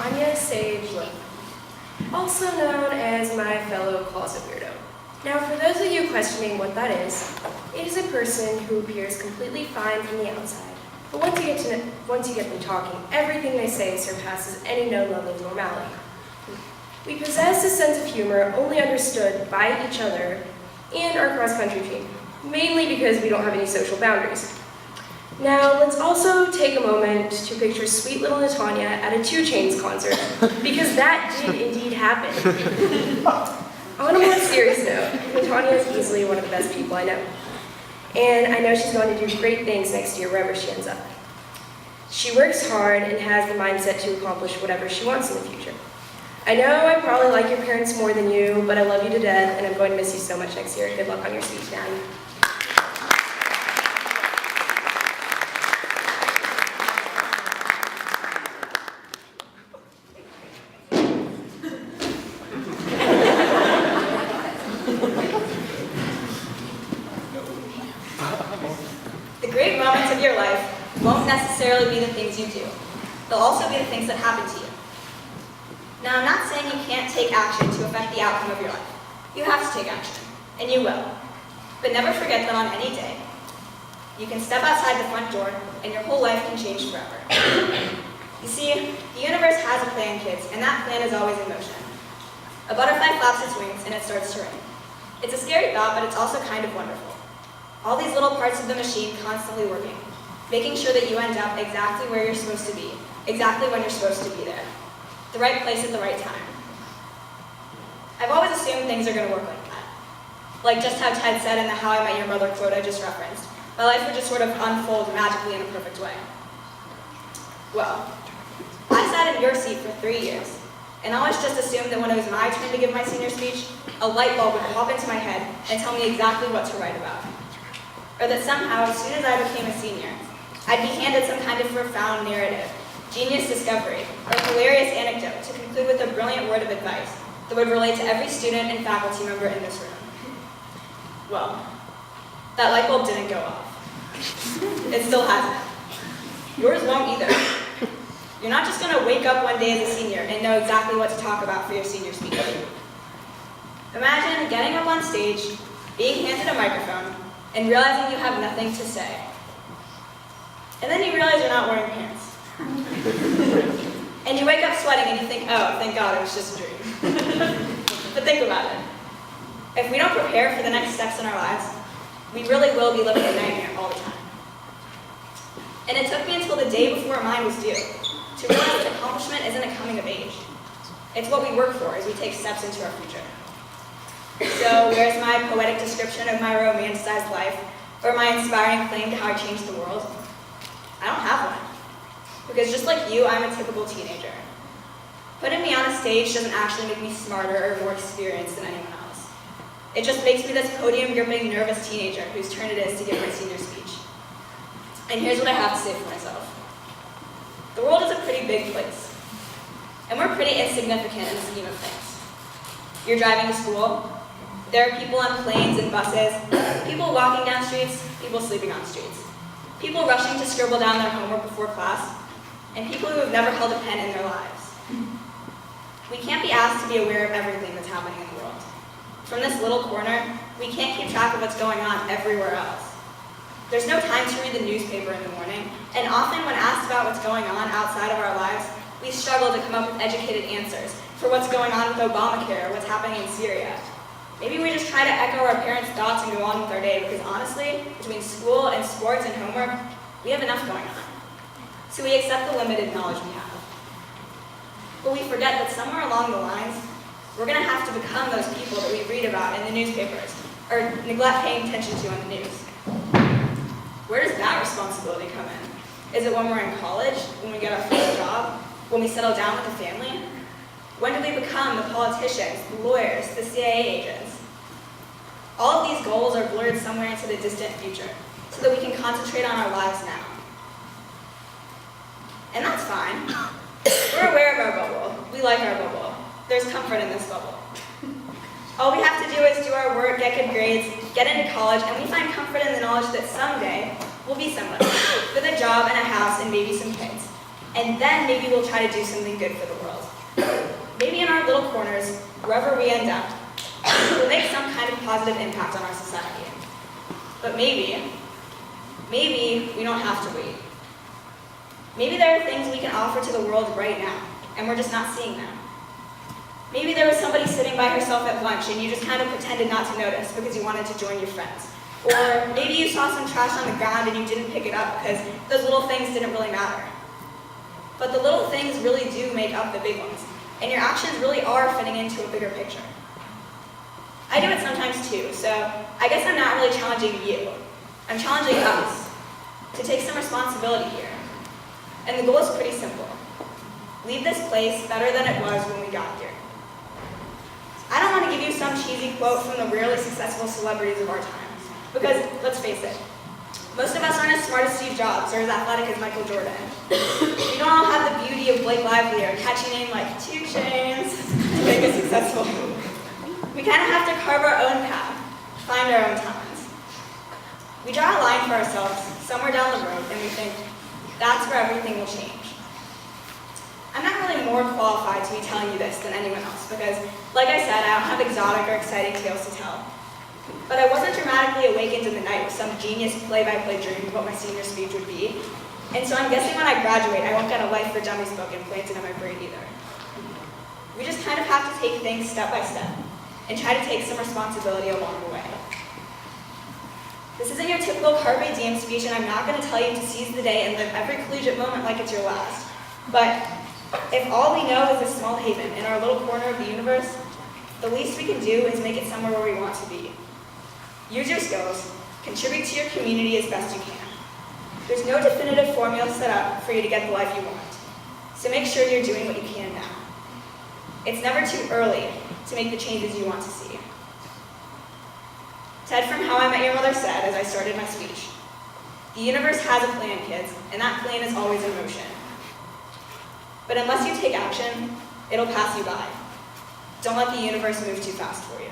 Natania Sage Lipp, also known as my fellow closet weirdo. Now, for those of you questioning what that is, it is a person who appears completely fine from the outside, but once you get them talking, everything they say surpasses any known level of normality. We possess a sense of humor only understood by each other and our cross-country team, mainly because we don't have any social boundaries. Now, let's also take a moment to picture sweet little Natania at a 2 Chainz concert, because that did indeed happen. On a more serious note, Natania is easily one of the best people I know. And I know she's going to do great things next year wherever she ends up. She works hard and has the mindset to accomplish whatever she wants in the future. I know I probably like your parents more than you, but I love you to death, and I'm going to miss you so much next year. Good luck on your speech, Daddy. The great moments of your life won't necessarily be the things you do. They'll also be the things that happen to you. Now, I'm not saying you can't take action to affect the outcome of your life. You have to take action, and you will. But never forget that on any day, you can step outside the front door, and your whole life can change forever. You see, the universe has a plan, kids, and that plan is always in motion. A butterfly flaps its wings, and it starts to rain. It's a scary thought, but it's also kind of wonderful. All these little parts of the machine constantly working, making sure that you end up exactly where you're supposed to be, exactly when you're supposed to be there. The right place at the right time. I've always assumed things are going to work like that. Like just how Ted said in the How I Met Your Mother quote I just referenced, my life would just sort of unfold magically in a perfect way. Well, I sat in your seat for 3 years, and I always just assumed that when it was my turn to give my senior speech, a light bulb would pop into my head and tell me exactly what to write about. Or that somehow, as soon as I became a senior, I'd be handed some kind of profound narrative, genius discovery, or hilarious anecdote to conclude with a brilliant word of advice that would relate to every student and faculty member in this room. Well, that light bulb didn't go off. It still hasn't. Yours won't either. You're not just going to wake up one day as a senior and know exactly what to talk about for your senior speech. Imagine getting up on stage, being handed a microphone, and realizing you have nothing to say. And then you realize you're not wearing pants. And you wake up sweating and you think, oh, thank God, it was just a dream. But think about it. If we don't prepare for the next steps in our lives, we really will be living a nightmare all the time. And it took me until the day before mine was due to realize that accomplishment isn't a coming of age. It's what we work for as we take steps into our future. So where's my poetic description of my romanticized life, or my inspiring claim to how I changed the world? I don't have one. Because just like you, I'm a typical teenager. Putting me on a stage doesn't actually make me smarter or more experienced than anyone else. It just makes me this podium-gripping, nervous teenager whose turn it is to give my senior speech. And here's what I have to say for myself. The world is a pretty big place. And we're pretty insignificant in the scheme of things. You're driving to school. There are people on planes and buses, people walking down streets, people sleeping on streets, people rushing to scribble down their homework before class, and people who have never held a pen in their lives. We can't be asked to be aware of everything that's happening in the world. From this little corner, we can't keep track of what's going on everywhere else. There's no time to read the newspaper in the morning, and often when asked about what's going on outside of our lives, we struggle to come up with educated answers for what's going on with Obamacare or what's happening in Syria. Maybe we just try to echo our parents' thoughts and go on with our day because honestly, between school and sports and homework, we have enough going on. So we accept the limited knowledge we have. But we forget that somewhere along the lines, we're going to have to become those people that we read about in the newspapers or neglect paying attention to on the news. Where does that responsibility come in? Is it when we're in college, when we get our first job, when we settle down with a family? When do we become the politicians, the lawyers, the CIA agents? All of these goals are blurred somewhere into the distant future, so that we can concentrate on our lives now. And that's fine. We're aware of our bubble. We like our bubble. There's comfort in this bubble. All we have to do is do our work, get good grades, get into college, and we find comfort in the knowledge that someday we'll be somebody, with a job and a house and maybe some kids. And then maybe we'll try to do something good for the world. Maybe in our little corners, wherever we end up, we'll make some kind of positive impact on our society. But maybe we don't have to wait. Maybe there are things we can offer to the world right now, and we're just not seeing them. Maybe there was somebody sitting by herself at lunch and you just kind of pretended not to notice because you wanted to join your friends. Or maybe you saw some trash on the ground and you didn't pick it up because those little things didn't really matter. But the little things really do make up the big ones, and your actions really are fitting into a bigger picture. I do it sometimes too, so I guess I'm not really challenging you. I'm challenging us to take some responsibility here. And the goal is pretty simple. Leave this place better than it was when we got here. I don't want to give you some cheesy quote from the rarely successful celebrities of our time, because let's face it, most of us aren't as smart as Steve Jobs or as athletic as Michael Jordan. We don't all have the beauty of Blake Lively or a catchy name like 2 Chainz to make us successful. We kind of have to carve our own path, find our own talents. We draw a line for ourselves somewhere down the road and we think, that's where everything will change. I'm not really more qualified to be telling you this than anyone else because, like I said, I don't have exotic or exciting tales to tell. But I wasn't dramatically awakened in the night with some genius play-by-play dream of what my senior speech would be. And so I'm guessing when I graduate, I won't get a Life for Dummies book implanted in my brain either. We just kind of have to take things step by step and try to take some responsibility along the way. This isn't your typical carpe diem speech, and I'm not going to tell you to seize the day and live every collegiate moment like it's your last. But if all we know is this small haven in our little corner of the universe, the least we can do is make it somewhere where we want to be. Use your skills, contribute to your community as best you can. There's no definitive formula set up for you to get the life you want, so make sure you're doing what you can now. It's never too early to make the changes you want to see. Ted from How I Met Your Mother said as I started my speech, the universe has a plan, kids, and that plan is always in motion. But unless you take action, it'll pass you by. Don't let the universe move too fast for you.